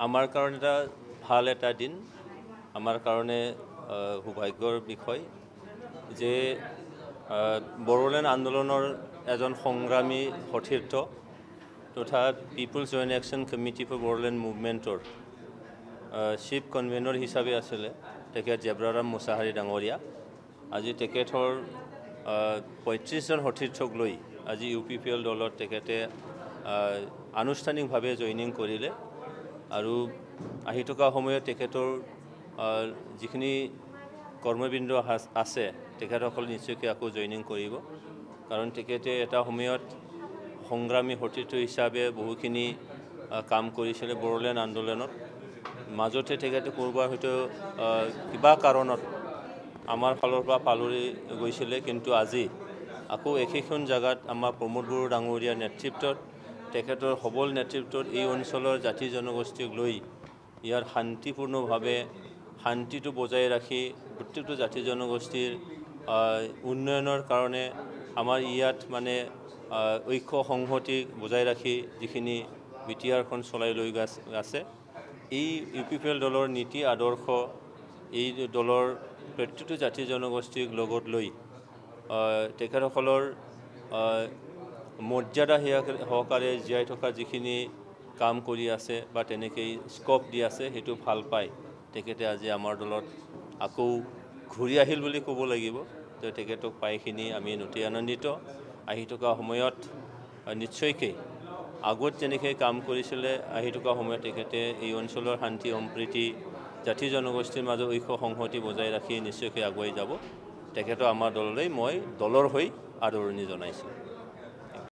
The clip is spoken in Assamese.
আমাৰ কাৰণে এটা ভাল এটা দিন আমাৰ কাৰণে সৌভাগ্যৰ বিষয় যে বড়োলেণ্ড আন্দোলনৰ এজন সংগ্ৰামী সতীৰ্থ তথা people's joint action committee for Bodoland মুভমেণ্টৰ চিফ কনভেনৰ হিচাপে আছিলে তেখেত জেব্ৰাৰাম মুছাহাৰী ডাঙৰীয়া। আজি তেখেতৰ ৩৫জন সতীৰ্থক লৈ আজি UPPL দলত তেখেতে আনুষ্ঠানিকভাৱে জইনিং কৰিলে আৰু আহি থকা সময়ত তেখেতৰ যিখিনি কৰ্মবিন্দু আছে তেখেতসকল নিশ্চয়কৈ আকৌ জইনিং কৰিব, কাৰণ তেখেতে এটা সময়ত সংগ্ৰামী সতীৰ্থ হিচাপে বহুখিনি কাম কৰিছিলে বড়োলেণ্ড আন্দোলনত। মাজতে তেখেতে ক'ৰবাৰ হয়তো কিবা কাৰণত আমাৰ ফালৰ পৰা পালৰি গৈছিলে, কিন্তু আজি আকৌ একেখন জেগাত আমাৰ প্ৰমোদ বড়ো ডাঙৰীয়াৰ নেতৃত্বত তেখেতৰ সবল নেতৃত্বত এই অঞ্চলৰ জাতি জনগোষ্ঠীক লৈ ইয়াৰ শান্তিপূৰ্ণভাৱে শান্তিটো বজাই ৰাখি প্ৰত্যেকটো জাতি জনগোষ্ঠীৰ উন্নয়নৰ কাৰণে আমাৰ ইয়াত মানে ঐক্য সংহতি বজাই ৰাখি যিখিনি বিটিআৰখন চলাই লৈ আছে, এই UPPL দলৰ নীতি আদৰ্শ এই দলৰ প্ৰত্যেকটো জাতি জনগোষ্ঠীক লগত লৈ তেখেতসকলৰ মৰ্যাদা সহকাৰে জীয়াই থকা যিখিনি কাম কৰি আছে বা তেনেকেই স্ক'প দি আছে সেইটো ভাল পায় তেখেতে আজি আমাৰ দলত আকৌ ঘূৰি আহিল বুলি ক'ব লাগিব। তো তেখেতক পাইখিনি আমি নথৈ আনন্দিত। আহি থকা সময়ত নিশ্চয়কৈ আগত যেনেকৈ কাম কৰিছিলে আহি থকা সময়ত তেখেতে এই অঞ্চলৰ শান্তি সম্প্ৰীতি জাতি জনগোষ্ঠীৰ মাজত ঐক্য সংহতি বজাই ৰাখি নিশ্চয়কৈ আগুৱাই যাব। তেখেতক আমাৰ দললৈ মই দলৰ হৈ আদৰণি জনাইছোঁ।